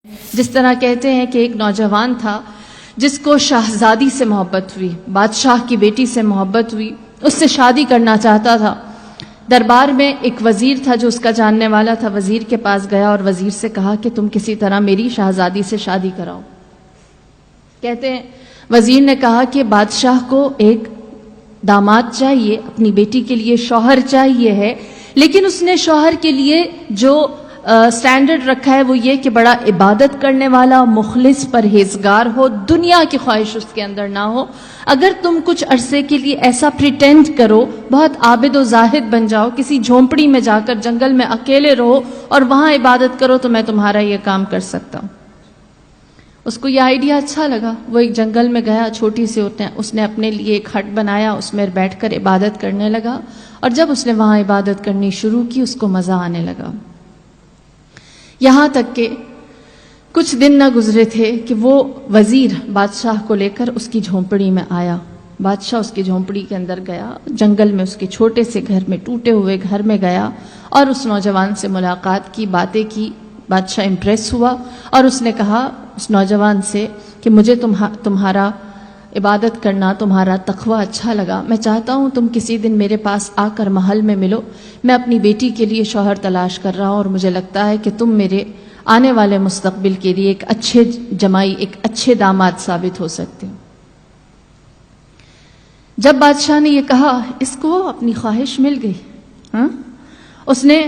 جس طرح کہتے ہیں کہ ایک نوجوان تھا جس کو شہزادی سے محبت ہوئی، بادشاہ کی بیٹی سے محبت ہوئی، اس سے شادی کرنا چاہتا تھا۔ دربار میں ایک وزیر تھا جو اس کا جاننے والا تھا، وزیر کے پاس گیا اور وزیر سے کہا کہ تم کسی طرح میری شہزادی سے شادی کراؤ۔ کہتے ہیں وزیر نے کہا کہ بادشاہ کو ایک داماد چاہیے، اپنی بیٹی کے لیے شوہر چاہیے ہے، لیکن اس نے شوہر کے لیے جو سٹینڈرڈ رکھا ہے وہ یہ کہ بڑا عبادت کرنے والا، مخلص، پرہیزگار ہو، دنیا کی خواہش اس کے اندر نہ ہو۔ اگر تم کچھ عرصے کے لیے ایسا پریٹینڈ کرو، بہت عابد و زاہد بن جاؤ، کسی جھونپڑی میں جا کر جنگل میں اکیلے رہو اور وہاں عبادت کرو تو میں تمہارا یہ کام کر سکتا ہوں۔ اس کو یہ آئیڈیا اچھا لگا، وہ ایک جنگل میں گیا، چھوٹی سی اس نے اپنے لیے ایک ہٹ بنایا، اس میں بیٹھ کر عبادت کرنے لگا، اور جب اس نے وہاں عبادت کرنی شروع کی اس کو مزہ آنے لگا۔ یہاں تک کہ کچھ دن نہ گزرے تھے کہ وہ وزیر بادشاہ کو لے کر اس کی جھونپڑی میں آیا۔ بادشاہ اس کی جھونپڑی کے اندر گیا، جنگل میں اس کے چھوٹے سے گھر میں، ٹوٹے ہوئے گھر میں گیا اور اس نوجوان سے ملاقات کی، باتیں کی۔ بادشاہ امپریس ہوا اور اس نے کہا اس نوجوان سے کہ مجھے تمہارا عبادت کرنا، تمہارا تقوی اچھا لگا، میں چاہتا ہوں تم کسی دن میرے پاس آ کر محل میں ملو، میں اپنی بیٹی کے لیے شوہر تلاش کر رہا ہوں اور مجھے لگتا ہے کہ تم میرے آنے والے مستقبل کے لیے ایک اچھے جمائی، ایک اچھے داماد ثابت ہو سکتے ہو۔ جب بادشاہ نے یہ کہا اس کو اپنی خواہش مل گئی، اس نے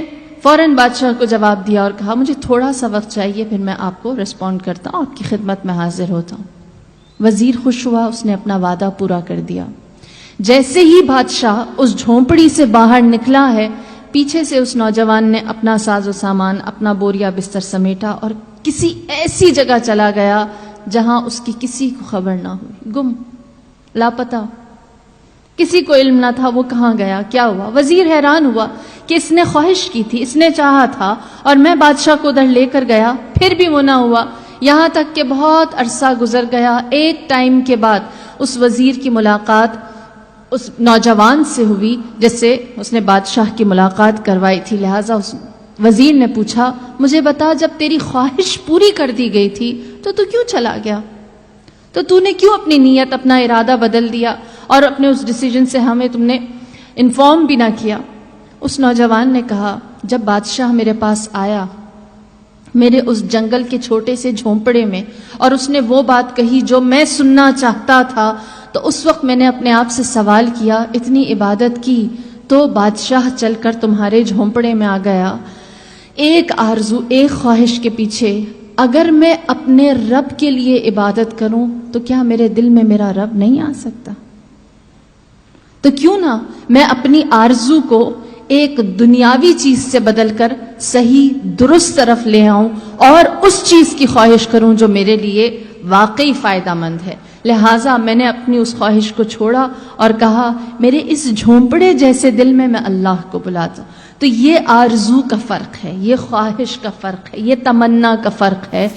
فوراً بادشاہ کو جواب دیا اور کہا مجھے تھوڑا سا وقت چاہیے، پھر میں آپ کو ریسپونڈ کرتا ہوں، آپ کی خدمت میں حاضر ہوتا ہوں۔ وزیر خوش ہوا، اس نے اپنا وعدہ پورا کر دیا۔ جیسے ہی بادشاہ اس جھونپڑی سے باہر نکلا ہے، پیچھے سے اس نوجوان نے اپنا ساز و سامان، اپنا بوریا بستر سمیٹا اور کسی ایسی جگہ چلا گیا جہاں اس کی کسی کو خبر نہ ہوئی، گم، لاپتہ، کسی کو علم نہ تھا وہ کہاں گیا، کیا ہوا۔ وزیر حیران ہوا کہ اس نے خواہش کی تھی، اس نے چاہا تھا اور میں بادشاہ کو ادھر لے کر گیا، پھر بھی وہ نہ ہوا۔ یہاں تک کہ بہت عرصہ گزر گیا، ایک ٹائم کے بعد اس وزیر کی ملاقات اس نوجوان سے ہوئی جس سے اس نے بادشاہ کی ملاقات کروائی تھی، لہٰذا اس وزیر نے پوچھا مجھے بتا جب تیری خواہش پوری کر دی گئی تھی تو کیوں چلا گیا، تو نے کیوں اپنی نیت، اپنا ارادہ بدل دیا اور اپنے اس ڈیسیجن سے ہمیں تم نے انفارم بھی نہ کیا۔ اس نوجوان نے کہا جب بادشاہ میرے پاس آیا میرے اس جنگل کے چھوٹے سے جھونپڑے میں اور اس نے وہ بات کہی جو میں سننا چاہتا تھا، تو اس وقت میں نے اپنے آپ سے سوال کیا، اتنی عبادت کی تو بادشاہ چل کر تمہارے جھونپڑے میں آ گیا، ایک آرزو، ایک خواہش کے پیچھے، اگر میں اپنے رب کے لیے عبادت کروں تو کیا میرے دل میں میرا رب نہیں آ سکتا؟ تو کیوں نہ میں اپنی آرزو کو ایک دنیاوی چیز سے بدل کر صحیح درست طرف لے آؤں اور اس چیز کی خواہش کروں جو میرے لیے واقعی فائدہ مند ہے۔ لہٰذا میں نے اپنی اس خواہش کو چھوڑا اور کہا میرے اس جھونپڑے جیسے دل میں اللہ کو بلاتا ہوں۔ تو یہ آرزو کا فرق ہے، یہ خواہش کا فرق ہے، یہ تمنا کا فرق ہے۔